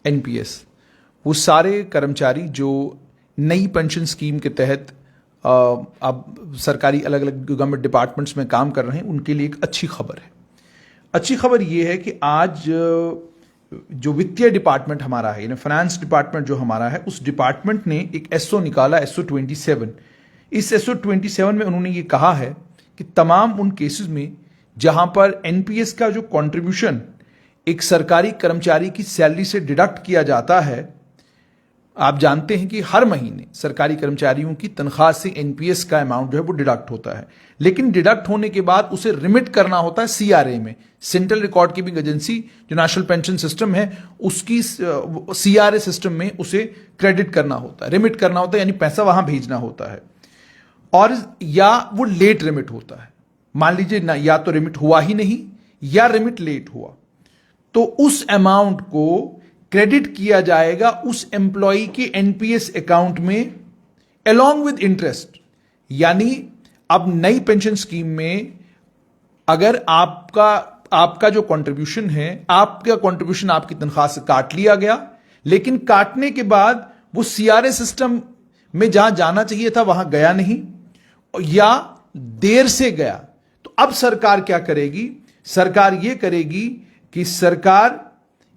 NPS, वो सारे कर्मचारी जो नई पेंशन स्कीम के तहत अब सरकारी अलग अलग गवर्नमेंट डिपार्टमेंट्स में काम कर रहे हैं, उनके लिए एक अच्छी खबर है। अच्छी खबर ये है कि आज जो वित्तीय डिपार्टमेंट हमारा है, यानी फाइनेंस डिपार्टमेंट जो हमारा है, उस डिपार्टमेंट ने एक एसओ निकाला, एसओ 27। इस एसओ 27 में उन्होंने ये कहा है कि तमाम उन केसेस में जहां पर एनपीएस का जो कंट्रीब्यूशन एक सरकारी कर्मचारी की सैलरी से डिडक्ट किया जाता है, आप जानते हैं कि हर महीने सरकारी कर्मचारियों की तनख्वाह से एनपीएस का अमाउंट जो है वो डिडक्ट होता है, लेकिन डिडक्ट होने के बाद उसे रिमिट करना होता है सीआरए में, सेंट्रल रिकॉर्ड कीपिंग एजेंसी जो नेशनल पेंशन सिस्टम है उसकी सीआरए सिस्टम में उसे क्रेडिट करना होता है, रिमिट करना होता है, यानी पैसा वहां भेजना होता है। और या वो लेट रिमिट होता है, मान लीजिए ना, या तो रिमिट हुआ ही नहीं या रिमिट लेट हुआ, तो उस अमाउंट को क्रेडिट किया जाएगा उस एम्प्लॉय के एनपीएस अकाउंट में अलोंग विद इंटरेस्ट। यानी अब नई पेंशन स्कीम में अगर आपका जो कंट्रीब्यूशन है, आपका कंट्रीब्यूशन आपकी तनख्वाह से काट लिया गया, लेकिन काटने के बाद वो सीआरए सिस्टम में जहां जाना चाहिए था वहां गया नहीं या देर से गया, तो अब सरकार क्या करेगी? सरकार ये करेगी कि सरकार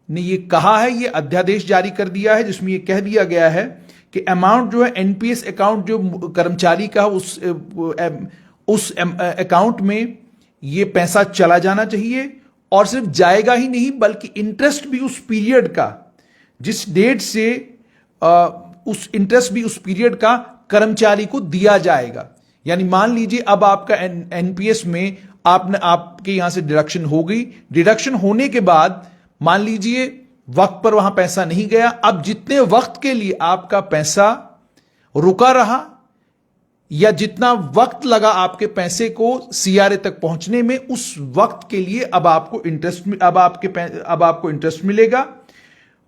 ने ये कहा है, ये अध्यादेश जारी कर दिया है जिसमें ये कह दिया गया है कि अमाउंट जो है एनपीएस अकाउंट जो कर्मचारी का उस अकाउंट में ये पैसा चला जाना चाहिए, और सिर्फ जाएगा ही नहीं बल्कि इंटरेस्ट भी उस पीरियड का, जिस डेट से उस इंटरेस्ट भी उस पीरियड का कर्मचारी को दिया जाएगा। यानी मान लीजिए अब आपका एनपीएस में आपके यहां से डिडक्शन हो गई, डिडक्शन होने के बाद मान लीजिए वक्त पर वहां पैसा नहीं गया, अब जितने वक्त के लिए आपका पैसा रुका रहा या जितना वक्त लगा आपके पैसे को सीआरए तक पहुंचने में, उस वक्त के लिए अब आपको इंटरेस्ट मिलेगा।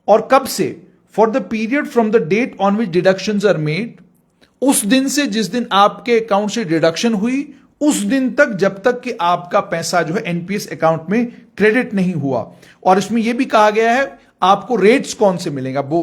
और कब से? For the period from the date on which deductions are made, उस दिन से जिस दिन आपके अकाउंट से डिडक्शन हुई उस दिन तक, जब तक कि आपका पैसा जो है एनपीएस अकाउंट में क्रेडिट नहीं हुआ। और इसमें यह भी कहा गया है आपको रेट्स कौन से मिलेगा। वो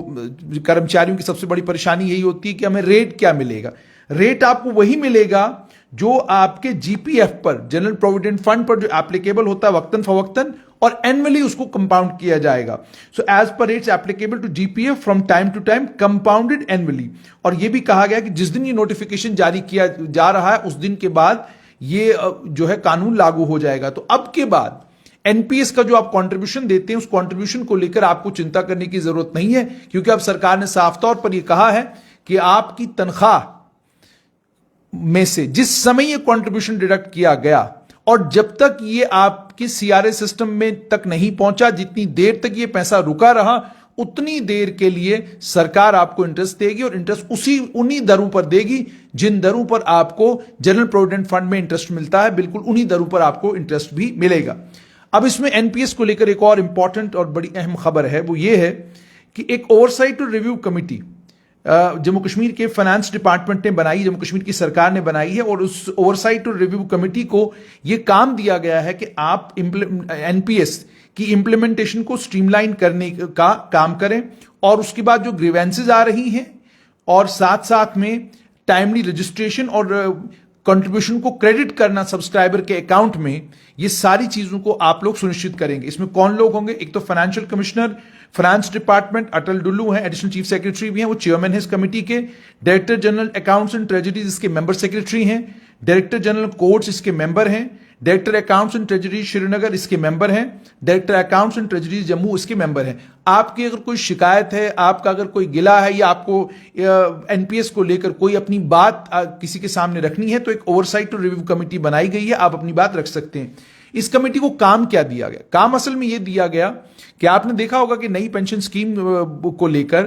कर्मचारियों की सबसे बड़ी परेशानी यही होती है कि हमें रेट क्या मिलेगा। रेट आपको वही मिलेगा जो आपके जीपीएफ पर, जनरल प्रोविडेंट फंड पर जो एप्लीकेबल होता है वक्तन फवक्तन, और एनुअली उसको कंपाउंड किया जाएगा। So as per rates applicable to GPF from time to time compounded annually. और यह भी कहा गया कि जिस दिन ये नोटिफिकेशन जारी किया जा रहा है उस दिन के बाद ये जो है कानून लागू हो जाएगा। तो अब के बाद एनपीएस का जो आप कंट्रीब्यूशन देते हैं उस कंट्रीब्यूशन को लेकर आपको चिंता करने की जरूरत नहीं है, क्योंकि अब सरकार ने साफ तौर पर यह कहा है कि आपकी तनख्वाह में से जिस समय यह कंट्रीब्यूशन डिडक्ट किया गया और जब तक ये आपके सीआरए सिस्टम में तक नहीं पहुंचा, जितनी देर तक ये पैसा रुका रहा, उतनी देर के लिए सरकार आपको इंटरेस्ट देगी, और इंटरेस्ट उन्हीं दरों पर देगी जिन दरों पर आपको जनरल प्रोविडेंट फंड में इंटरेस्ट मिलता है, बिल्कुल उन्हीं दरों पर आपको इंटरेस्ट भी मिलेगा। अब इसमें एनपीएस को लेकर एक और इंपॉर्टेंट और बड़ी अहम खबर है, वो ये है कि एक ओवरसाइट और रिव्यू कमेटी जम्मू कश्मीर के फाइनेंस डिपार्टमेंट ने बनाई, जम्मू कश्मीर की सरकार ने बनाई है, और उस ओवरसाइट और रिव्यू कमेटी को यह काम दिया गया है कि आप एनपीएस की इंप्लीमेंटेशन को स्ट्रीमलाइन करने का काम करें, और उसके बाद जो ग्रीवेंसेज आ रही हैं और साथ साथ में टाइमली रजिस्ट्रेशन और कंट्रीब्यूशन को क्रेडिट करना सब्सक्राइबर के अकाउंट में, ये सारी चीजों को आप लोग सुनिश्चित करेंगे। इसमें कौन लोग होंगे? एक तो फाइनेंशियल कमिश्नर फाइनेंस डिपार्टमेंट अटल डुल्लू हैं, एडिशनल चीफ सेक्रेटरी भी हैं, वो चेयरमैन है इस कमेटी के। Director general accounts and treasuries इसके मेंबर सेक्रेटरी हैं। डायरेक्टर जनरल कोर्ट्स इसके मेंबर हैं। Director accounts and treasury Srinagar इसके मेंबर हैं। Director accounts and treasury Jammu इसके मेंबर हैं। आपकी अगर कोई शिकायत है, आपका अगर कोई गिला है, या आपको एनपीएस को लेकर कोई अपनी बात किसी के सामने रखनी है, तो एक ओवरसाइट और रिव्यू कमेटी बनाई गई है, आप अपनी बात रख सकते हैं। इस कमेटी को काम क्या दिया गया? काम असल में यह दिया गया कि आपने देखा होगा कि नई पेंशन स्कीम को लेकर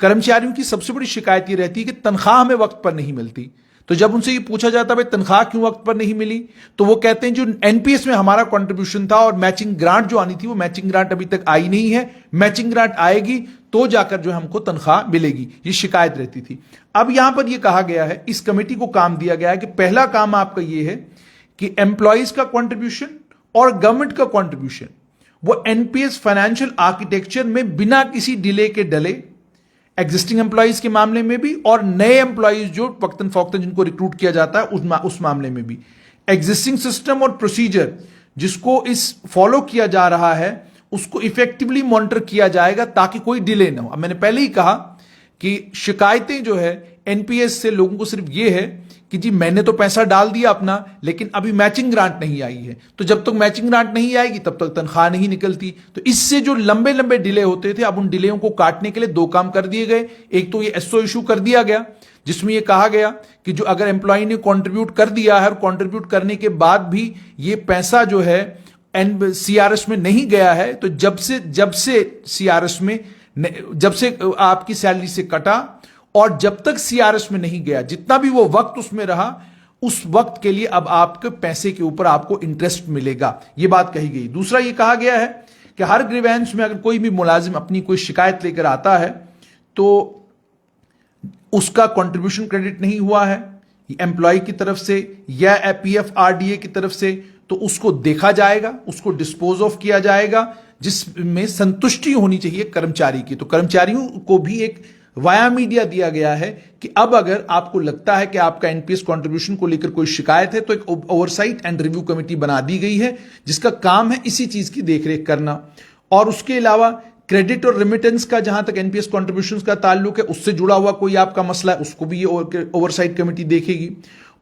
कर्मचारियों की सबसे बड़ी शिकायत यह रहती है कि तनख्वाह हमें वक्त पर नहीं मिलती। तो जब उनसे ये पूछा जाता है तनख्वाह क्यों वक्त पर नहीं मिली, तो वो कहते हैं जो एनपीएस में हमारा कंट्रीब्यूशन था और मैचिंग ग्रांट जो आनी थी, वो मैचिंग ग्रांट अभी तक आई नहीं है, मैचिंग ग्रांट आएगी तो जाकर जो हमको तनख्वाह मिलेगी, ये शिकायत रहती थी। अब यहां पर यह कहा गया है, इस कमेटी को काम दिया गया है कि पहला काम आपका यह है कि एम्प्लॉइज का कंट्रीब्यूशन और गवर्नमेंट का कंट्रीब्यूशन, वो एनपीएस फाइनेंशियल आर्किटेक्चर में बिना किसी डिले के डले, एग्जिस्टिंग एम्प्लॉइज के मामले में भी और नए एम्प्लॉइज जो वक्तन फौक्तन जिनको रिक्रूट किया जाता है उस मामले में भी। एग्जिस्टिंग सिस्टम और प्रोसीजर जिसको इस फॉलो किया जा रहा है उसको इफेक्टिवली मॉनिटर किया जाएगा ताकि कोई डिले ना हो। अब मैंने पहले ही कहा कि शिकायतें जो है एनपीएस से लोगों को सिर्फ ये है कि जी मैंने तो पैसा डाल दिया अपना, लेकिन अभी मैचिंग ग्रांट नहीं आई है, तो जब तक मैचिंग ग्रांट नहीं आएगी तब तक तनख्वाह नहीं निकलती। तो इससे जो लंबे लंबे डिले होते थे, अब उन डिलेयों को काटने के लिए दो काम कर दिए गए। एक तो ये एसओ इशू कर दिया गया जिसमें यह कहा गया कि जो अगर एम्प्लॉय ने कंट्रीब्यूट कर दिया है और कंट्रीब्यूट करने के बाद भी ये पैसा जो है सीआरएस में नहीं गया है, तो जब से सीआरएस में जब से आपकी सैलरी से कटा और जब तक सीआरएस में नहीं गया, जितना भी वो वक्त उसमें रहा, उस वक्त के लिए अब आपके पैसे के ऊपर आपको इंटरेस्ट मिलेगा, ये बात कही गई। दूसरा ये कहा गया है कि हर ग्रीवेंस में अगर कोई भी मुलाजिम अपनी कोई शिकायत लेकर आता है तो उसका कंट्रीब्यूशन क्रेडिट नहीं हुआ है एम्प्लॉय की तरफ से या पीएफआरडीए की तरफ से, तो उसको देखा जाएगा, उसको डिस्पोज ऑफ किया जाएगा, जिसमें संतुष्टि होनी चाहिए कर्मचारी की। तो कर्मचारियों को भी एक वाया मीडिया दिया गया है कि अब अगर आपको लगता है कि आपका एनपीएस कंट्रीब्यूशन को लेकर कोई शिकायत है तो एक ओवरसाइट एंड रिव्यू कमेटी बना दी गई है जिसका काम है इसी चीज की देखरेख करना। और उसके अलावा क्रेडिट और रेमिटेंस का जहां तक एनपीएस कंट्रीब्यूशंस का ताल्लुक है, उससे जुड़ा हुआ कोई आपका मसला है, उसको भी ये ओवरसाइट कमेटी देखेगी।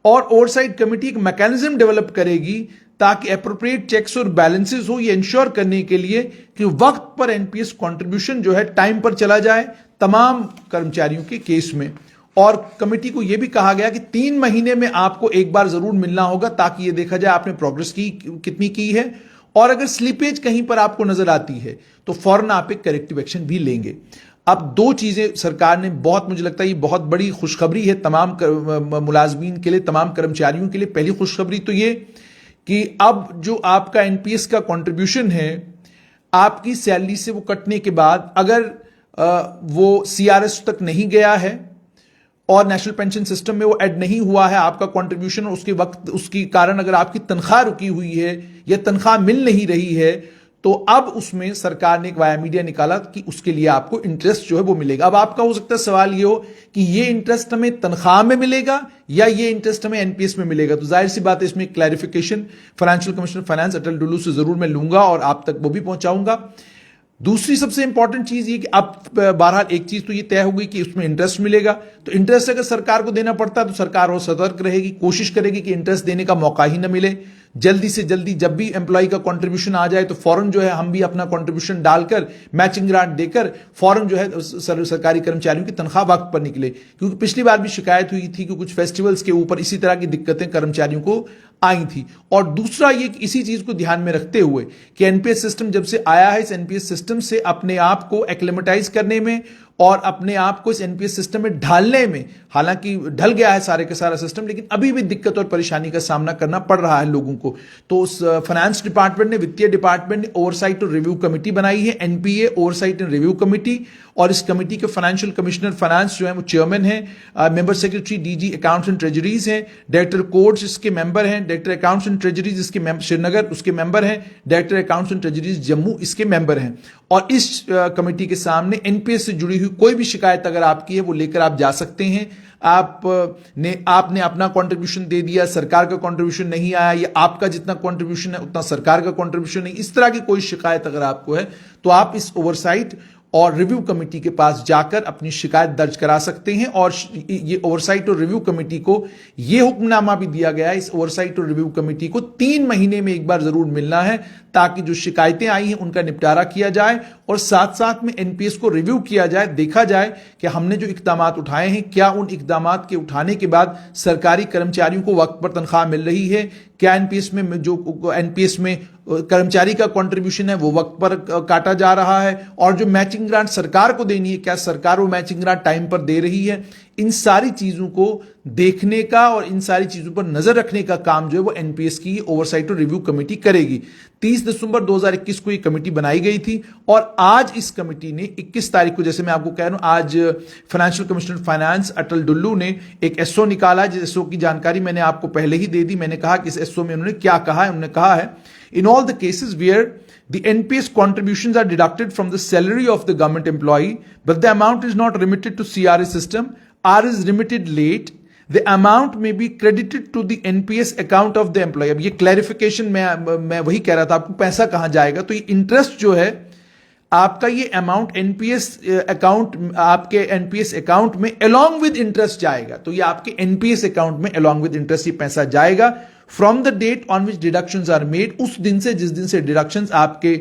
और ओवरसाइट कमेटी एक मैकेनिज्म डेवलप करेगी ताकि एप्रोप्रिएट चेक्स और बैलेंसेस हो, ये इंश्योर करने के लिए कि वक्त पर एनपीएस कंट्रीब्यूशन जो है टाइम पर चला जाए तमाम कर्मचारियों के केस में। और कमेटी को यह भी कहा गया कि 3 महीने में आपको एक बार जरूर मिलना होगा ताकि यह देखा जाए आपने प्रोग्रेस की कितनी की है, और अगर स्लिपेज कहीं पर आपको नजर आती है तो फौरन आप एक करेक्टिव एक्शन भी लेंगे। अब 2 चीजें सरकार ने बहुत, मुझे लगता है ये बहुत बड़ी खुशखबरी है तमाम मुलाजमीन के लिए, तमाम कर्मचारियों के लिए। पहली खुशखबरी तो ये कि अब जो आपका एनपीएस का कंट्रीब्यूशन है आपकी सैलरी से वो कटने के बाद अगर वो सीआरएस तक नहीं गया है और नेशनल पेंशन सिस्टम में वो ऐड नहीं हुआ है आपका कंट्रीब्यूशन, और उसके वक्त उसके कारण अगर आपकी तनख्वाह रुकी हुई है या तनख्वाह मिल नहीं रही है, तो अब उसमें सरकार ने एक वाया मीडिया निकाला कि उसके लिए आपको इंटरेस्ट जो है वो मिलेगा। अब आपका हो सकता है सवाल ये हो कि ये इंटरेस्ट हमें तनख्वाह में मिलेगा या ये इंटरेस्ट हमें एनपीएस में मिलेगा। तो जाहिर सी बात है इसमें क्लैरिफिकेशन फाइनेंशियल कमिश्नर फाइनेंस अटल डुल्लू से जरूर मैं लूंगा और आप तक वो भी पहुंचाऊंगा। दूसरी सबसे इंपॉर्टेंट चीज ये कि अब बहरहाल एक चीज तो ये तय होगी कि उसमें इंटरेस्ट मिलेगा, तो इंटरेस्ट अगर सरकार को देना पड़ता है तो सरकार और सतर्क रहेगी, कोशिश करेगी कि इंटरेस्ट देने का मौका ही ना मिले। जल्दी से जल्दी जब भी एम्प्लॉय का कंट्रीब्यूशन आ जाए तो फौरन जो है हम भी अपना कंट्रीब्यूशन डालकर मैचिंग ग्रांट देकर फौरन जो है सरकारी कर्मचारियों की तनख्वाह वक्त पर निकले। क्योंकि पिछली बार भी शिकायत हुई थी कि कुछ फेस्टिवल्स के ऊपर इसी तरह की दिक्कतें कर्मचारियों को आई थी। और दूसरा ये कि इसी चीज को ध्यान में रखते हुए कि एनपीएस सिस्टम जब से आया है, इस एनपीएस सिस्टम से अपने आप को एक्लेमेटाइज करने में और अपने आप को इस एनपीएस सिस्टम में ढालने में, हालांकि ढल गया है सारे का सारा सिस्टम, लेकिन अभी भी दिक्कत और परेशानी का सामना करना पड़ रहा है लोगों को। तो उस फाइनेंस डिपार्टमेंट ने, वित्तीय डिपार्टमेंट ने ओवरसाइट और रिव्यू कमेटी बनाई है, NPA oversight and review committee, और इस कमेटी के फाइनेंशियल कमिश्नर फाइनेंस जो है वो चेयरमैन है, member secretary DG accounts and treasuries हैं, डायरेक्टर कोर्ट्स इसके मेंबर हैं, डायरेक्टर अकाउंट्स एंड ट्रेजरीज इसके श्रीनगर उसके मेंबर हैं, director accounts and treasuries Jammu इसके मेंबर हैं। और इस कमेटी के सामने एनपीएस से जुड़ी हुई कोई भी शिकायत अगर आपकी है वो लेकर आप जा सकते हैं। आपने अपना कंट्रीब्यूशन दे दिया, सरकार का कंट्रीब्यूशन नहीं आया, या आपका जितना कंट्रीब्यूशन है उतना सरकार का कंट्रीब्यूशन नहीं, इस तरह की कोई शिकायत अगर आपको है तो आप इस ओवरसाइट और रिव्यू कमेटी के पास जाकर अपनी शिकायत दर्ज करा सकते हैं। और ये ओवरसाइट और रिव्यू कमेटी को ये हुक्मनामा भी दिया गया है, इस ओवरसाइट और रिव्यू कमेटी को 3 महीने में एक बार जरूर मिलना है ताकि जो शिकायतें आई हैं उनका निपटारा किया जाए और साथ साथ में एनपीएस को रिव्यू किया जाए, देखा जाए कि हमने जो इकदाम उठाए हैं क्या उन इकदाम के उठाने के बाद सरकारी कर्मचारियों को वक्त पर तनख्वाह मिल रही है, क्या एनपीएस में कर्मचारी का कंट्रीब्यूशन है वो वक्त पर काटा जा रहा है, और जो मैचिंग ग्रांट सरकार को देनी है क्या सरकार वो मैचिंग ग्रांट टाइम पर दे रही है। इन सारी चीजों को देखने का और इन सारी चीजों पर नजर रखने का काम जो है वो एनपीएस की ओवरसाइट और रिव्यू कमेटी करेगी। 30 दिसंबर 2021 को ये कमेटी बनाई गई थी और आज इस कमेटी ने 21 तारीख को, जैसे मैं आपको कह रहा हूं, आज फाइनेंशियल कमिश्नर फाइनेंस अटल डुल्लू ने एक एसओ निकाला, जिस एसओ की जानकारी मैंने आपको पहले ही दे दी। मैंने कहा कि इस एसओ में उन्होंने क्या कहा है। उन्होंने कहा है, in all the cases where the NPS contributions are deducted from the salary of the government employee, but the amount is not remitted to CRA system or is remitted late, the amount may be credited to the NPS account of the employee। अब ये clarification मैं वही कह रहा था आपको, पैसा कहां जाएगा। तो ये इंटरेस्ट जो है आपका, ये अमाउंट एनपीएस अकाउंट, आपके एनपीएस अकाउंट में अलोंग विद इंटरेस्ट जाएगा। तो ये आपके एनपीएस अकाउंट में अलोंग विद इंटरेस्ट ये पैसा जाएगा from the date on which deductions are made, उस दिन से जिस दिन से डिडक्शंस आपके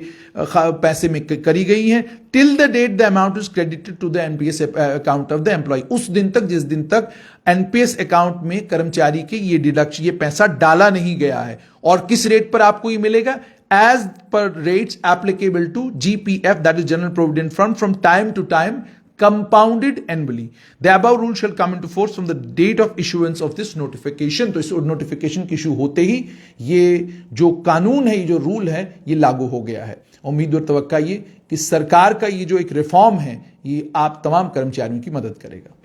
पैसे में करी गई हैं, till the date the amount is credited to the NPS account of the employee, उस दिन तक जिस दिन तक एनपीएस अकाउंट में कर्मचारी के ये डिडक्शन, ये पैसा डाला नहीं गया है। और किस रेट पर आपको ये मिलेगा? as per rates applicable to GPF, that is General Provident Fund, from time to time, compounded annually. The above rule shall come into force from the date of issuance of this notification। तो इस notification की issue होते ही ये जो कानून है, ये जो रूल है, ये लागू हो गया है। उम्मीद और तवक्का ये कि सरकार का ये जो एक रिफॉर्म है, ये आप तमाम कर्मचारियों की मदद करेगा।